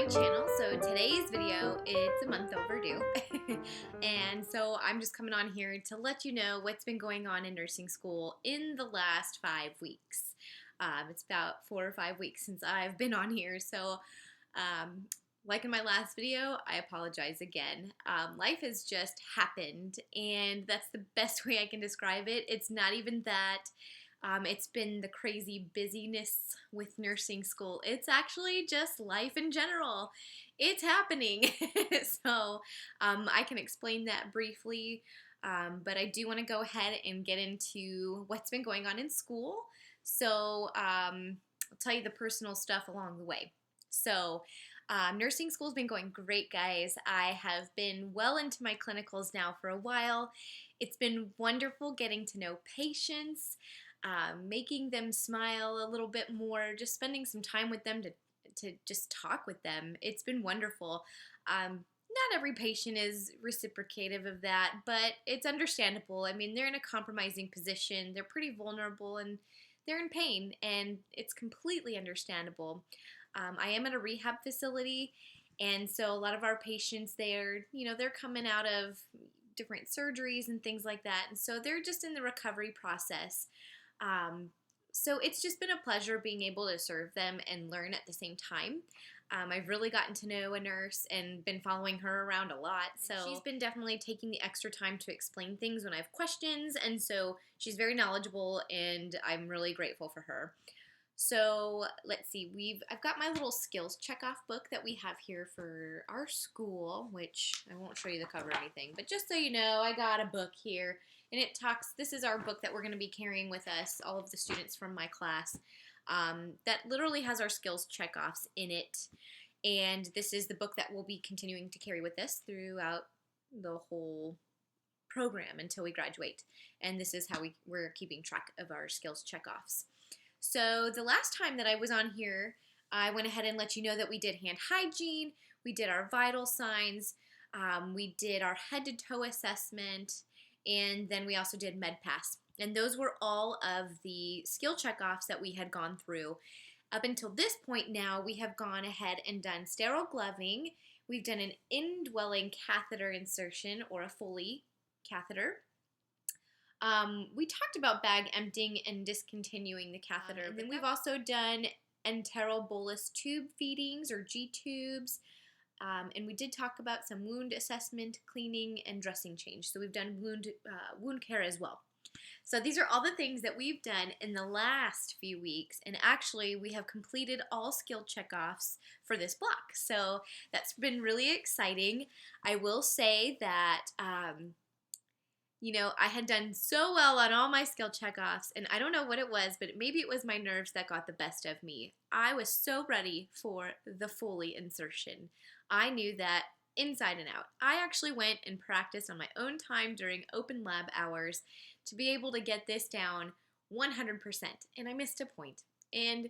channel. So today's video, it's a month overdue. And so I'm just coming on here to let you know what's been going on in nursing school in the last 5 weeks. It's about 4 or 5 weeks since I've been on here. So like in my last video, I apologize again. Life has just happened, and that's the best way I can describe it. It's not even that. It's been the crazy busyness with nursing school. It's actually just life in general. It's happening. So I can explain that briefly, but I do want to go ahead and get into what's been going on in school. So I'll tell you the personal stuff along the way. So nursing school's been going great, guys. I have been well into my clinicals now for a while. It's been wonderful getting to know patients, making them smile a little bit more, just spending some time with them to just talk with them. It's been wonderful. Not every patient is reciprocative of that, but it's understandable. I mean, they're in a compromising position. They're pretty vulnerable and they're in pain, and it's completely understandable. I am at a rehab facility, and so a lot of our patients, they're coming out of different surgeries and things like that, and so they're just in the recovery process. So it's just been a pleasure being able to serve them and learn at the same time. I've really gotten to know a nurse and been following her around a lot. So she's been definitely taking the extra time to explain things when I have questions. And so she's very knowledgeable, and I'm really grateful for her. So let's see, I've got my little skills check-off book that we have here for our school, which I won't show you the cover or anything, but just so you know, I got a book here, and this is our book that we're going to be carrying with us, all of the students from my class, that literally has our skills check-offs in it, and this is the book that we'll be continuing to carry with us throughout the whole program until we graduate, and this is how we're keeping track of our skills check-offs. So the last time that I was on here, I went ahead and let you know that we did hand hygiene, we did our vital signs, we did our head-to-toe assessment, and then we also did MedPass. And those were all of the skill checkoffs that we had gone through. Up until this point now, we have gone ahead and done sterile gloving, we've done an indwelling catheter insertion, or a Foley catheter. We talked about bag emptying and discontinuing the catheter, and then we've also done enteral bolus tube feedings, or G-tubes, and we did talk about some wound assessment, cleaning, and dressing change. So we've done wound care as well. So these are all the things that we've done in the last few weeks, and actually we have completed all skill checkoffs for this block. So that's been really exciting. I will say that I had done so well on all my skill checkoffs, and I don't know what it was, but maybe it was my nerves that got the best of me. I was so ready for the Foley insertion. I knew that inside and out. I actually went and practiced on my own time during open lab hours to be able to get this down 100%, and I missed a point. And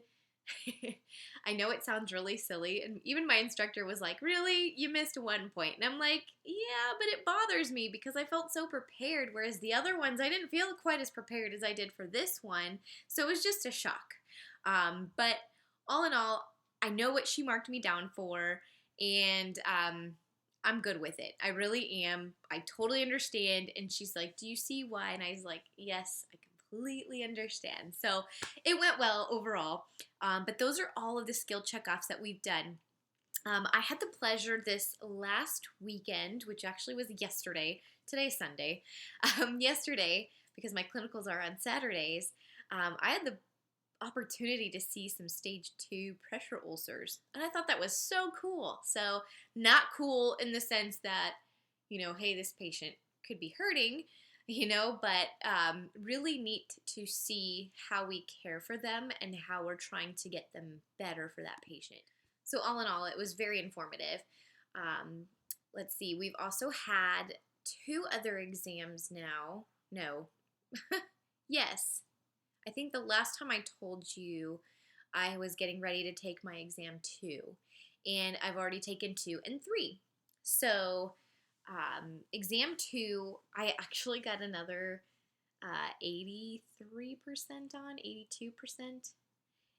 I know it sounds really silly, and even my instructor was like, "Really? You missed 1 point?" And I'm like, "Yeah, but it bothers me because I felt so prepared, whereas the other ones, I didn't feel quite as prepared as I did for this one, so it was just a shock." But all in all, I know what she marked me down for, and I'm good with it. I really am. I totally understand. And she's like, "Do you see why?" And I was like, "Yes, I completely understand." So it went well overall. But those are all of the skill checkoffs that we've done. I had the pleasure this last weekend, which actually was yesterday. Today's Sunday. Yesterday, because my clinicals are on Saturdays, I had the opportunity to see some stage 2 pressure ulcers, and I thought that was so cool. So not cool in the sense that, hey, this patient could be hurting, but really neat to see how we care for them and how we're trying to get them better for that patient. So all in all, it was very informative. Let's see, we've also had 2 other exams now. No. Yes. I think the last time I told you I was getting ready to take my exam 2, and I've already taken 2 and 3. So exam 2, I actually got another 83% on, 82%,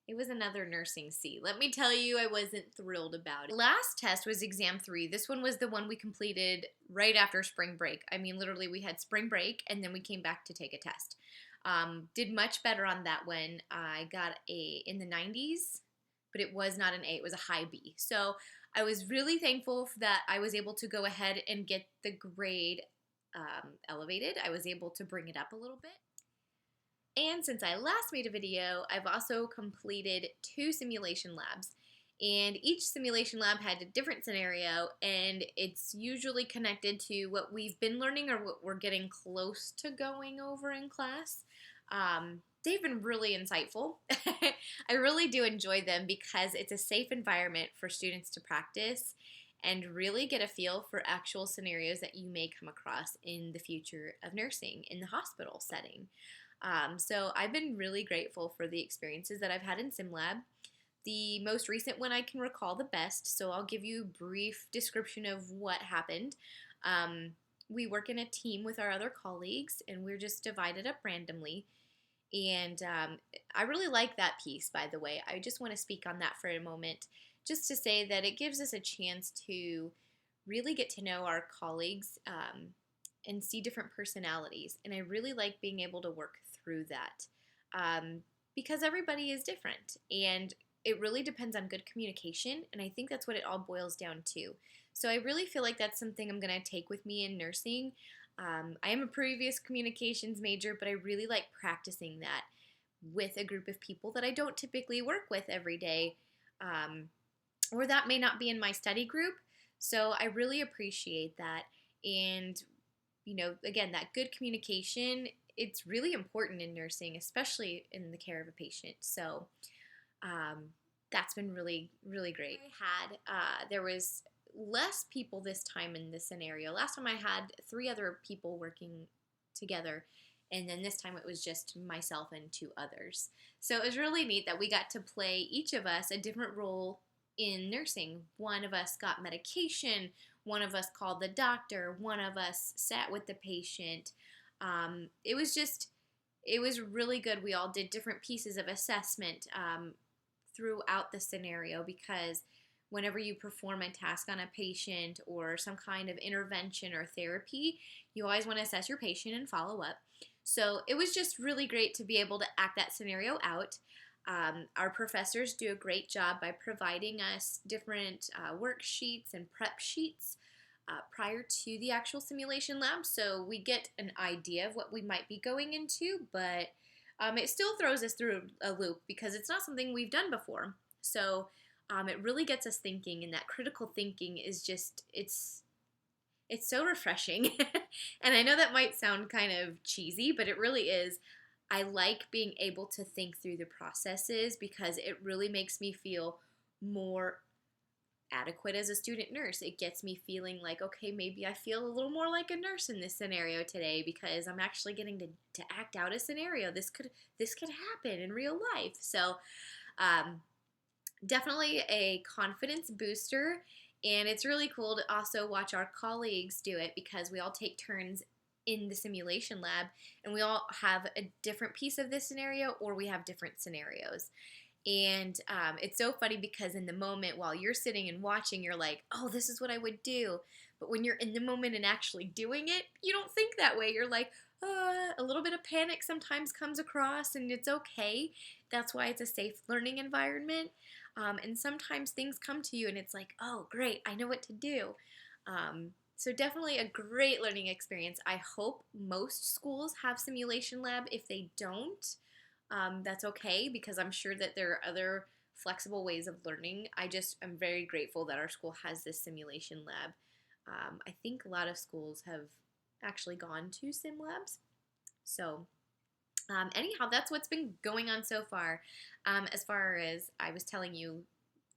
It was another nursing C. Let me tell you, I wasn't thrilled about it. Last test was exam 3. This one was the one we completed right after spring break. I mean, literally, we had spring break, and then we came back to take a test. Did much better on that one. I got a in the 90s, but it was not an A. It was a high B. So I was really thankful that I was able to go ahead and get the grade elevated. I was able to bring it up a little bit. And since I last made a video, I've also completed 2 simulation labs. And each simulation lab had a different scenario, and it's usually connected to what we've been learning or what we're getting close to going over in class. They've been really insightful. I really do enjoy them because it's a safe environment for students to practice and really get a feel for actual scenarios that you may come across in the future of nursing in the hospital setting. So I've been really grateful for the experiences that I've had in SimLab. The most recent one I can recall the best, so I'll give you a brief description of what happened. We work in a team with our other colleagues, and we're just divided up randomly. And I really like that piece, by the way. I just want to speak on that for a moment, just to say that it gives us a chance to really get to know our colleagues and see different personalities. And I really like being able to work through that because everybody is different. And it really depends on good communication. And I think that's what it all boils down to. So I really feel like that's something I'm going to take with me in nursing. I am a previous communications major, but I really like practicing that with a group of people that I don't typically work with every day, or that may not be in my study group. So I really appreciate that. And you know, again, that good communication, it's really important in nursing, especially in the care of a patient. So that's been really, really great. There was less people this time in this scenario. Last time I had 3 other people working together, and then this time it was just myself and 2 others. So it was really neat that we got to play, each of us, a different role in nursing. One of us got medication, one of us called the doctor, one of us sat with the patient. It was really good. We all did different pieces of assessment throughout the scenario, because whenever you perform a task on a patient or some kind of intervention or therapy, you always want to assess your patient and follow up. So it was just really great to be able to act that scenario out. Our professors do a great job by providing us different worksheets and prep sheets prior to the actual simulation lab, so we get an idea of what we might be going into, but it still throws us through a loop because it's not something we've done before. So it really gets us thinking, and that critical thinking is just, it's so refreshing. And I know that might sound kind of cheesy, but it really is. I like being able to think through the processes because it really makes me feel more adequate as a student nurse. It gets me feeling like, okay, maybe I feel a little more like a nurse in this scenario today because I'm actually getting to act out a scenario. This could happen in real life. So definitely a confidence booster, and it's really cool to also watch our colleagues do it because we all take turns in the simulation lab, and we all have a different piece of this scenario, or we have different scenarios. And it's so funny because in the moment while you're sitting and watching, you're like, oh, this is what I would do. But when you're in the moment and actually doing it, you don't think that way. You're like, a little bit of panic sometimes comes across, and it's okay. That's why it's a safe learning environment. And sometimes things come to you and it's like, oh, great, I know what to do. So definitely a great learning experience. I hope most schools have simulation lab. If they don't, that's okay, because I'm sure that there are other flexible ways of learning. I'm very grateful that our school has this simulation lab. I think a lot of schools have actually gone to sim labs. So anyhow, that's what's been going on so far. As far as I was telling you,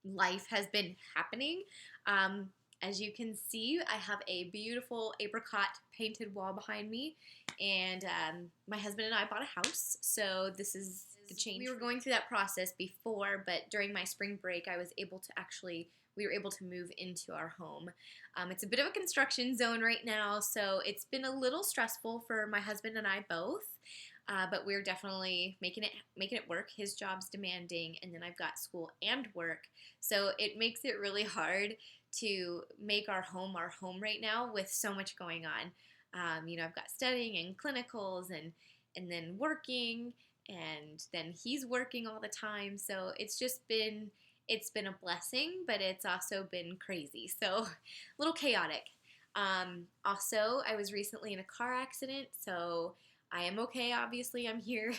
life has been happening. As you can see, I have a beautiful apricot painted wall behind me, and my husband and I bought a house, so this is the change. We were going through that process before, but during my spring break, we were able to move into our home. It's a bit of a construction zone right now, so it's been a little stressful for my husband and I both. but we're definitely making it work. His job's demanding, and then I've got school and work, so it makes it really hard to make our home right now with so much going on. I've got studying and clinicals, and then working, and then he's working all the time. So it's been a blessing, but it's also been crazy. So a little chaotic. Also, I was recently in a car accident, so I am okay. Obviously, I'm here.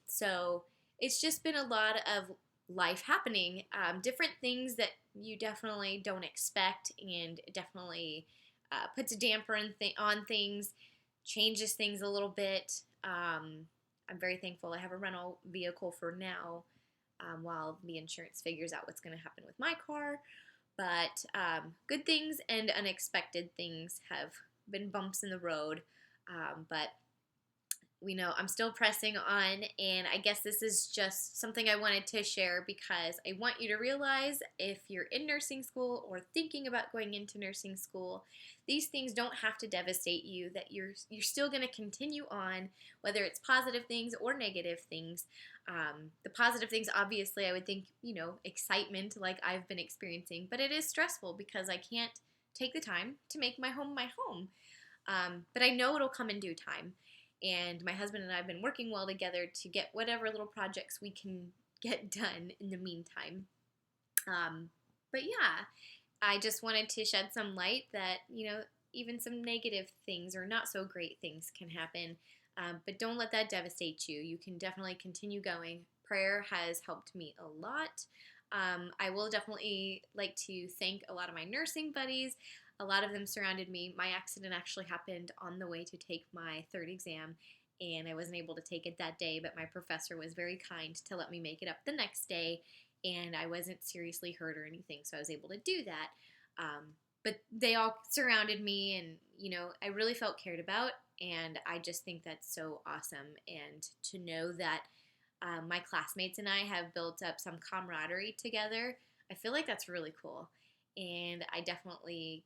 So it's just been a lot of life happening, different things that you definitely don't expect, and it definitely puts a damper on things, changes things a little bit. I'm very thankful I have a rental vehicle for now, while the insurance figures out what's going to happen with my car. But good things and unexpected things have been bumps in the road. But we know I'm still pressing on, and I guess this is just something I wanted to share because I want you to realize, if you're in nursing school or thinking about going into nursing school, these things don't have to devastate you, that you're still going to continue on, whether it's positive things or negative things. The positive things, obviously, I would think, excitement like I've been experiencing, but it is stressful because I can't take the time to make my home my home. But I know it'll come in due time. And my husband and I have been working well together to get whatever little projects we can get done in the meantime. But yeah, I just wanted to shed some light that, even some negative things or not so great things can happen. But don't let that devastate you. You can definitely continue going. Prayer has helped me a lot. I will definitely like to thank a lot of my nursing buddies. A lot of them surrounded me. My accident actually happened on the way to take my third exam, and I wasn't able to take it that day, but my professor was very kind to let me make it up the next day, and I wasn't seriously hurt or anything, so I was able to do that. But they all surrounded me, and, I really felt cared about, and I just think that's so awesome. And to know that my classmates and I have built up some camaraderie together, I feel like that's really cool. And I definitely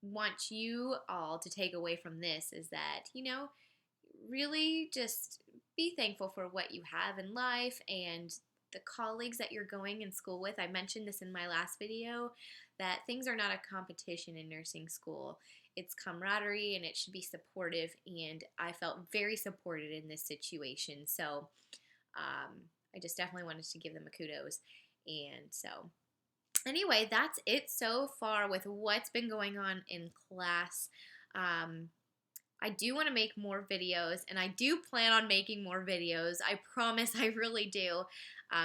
want you all to take away from this is that, really just be thankful for what you have in life and the colleagues that you're going in school with. I mentioned this in my last video, that things are not a competition in nursing school. It's camaraderie, and it should be supportive, and I felt very supported in this situation. So I just definitely wanted to give them a kudos. And so anyway, that's it so far with what's been going on in class. I do want to make more videos, and I do plan on making more videos. I promise, I really do.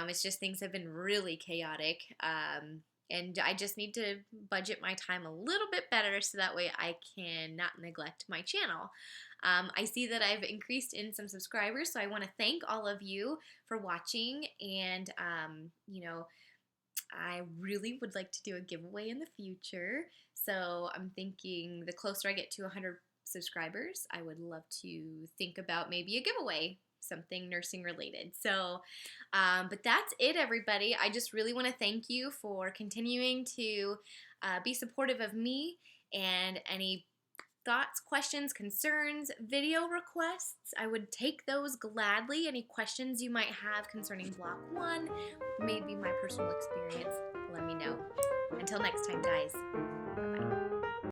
It's just things have been really chaotic, and I just need to budget my time a little bit better so that way I can not neglect my channel. I see that I've increased in some subscribers, so I want to thank all of you for watching, and I really would like to do a giveaway in the future. So I'm thinking the closer I get to 100 subscribers, I would love to think about maybe a giveaway, something nursing related. So, but that's it, everybody. I just really want to thank you for continuing to be supportive of me, and any thoughts, questions, concerns, video requests, I would take those gladly. Any questions you might have concerning Block 1, maybe my personal experience, let me know. Until next time, guys.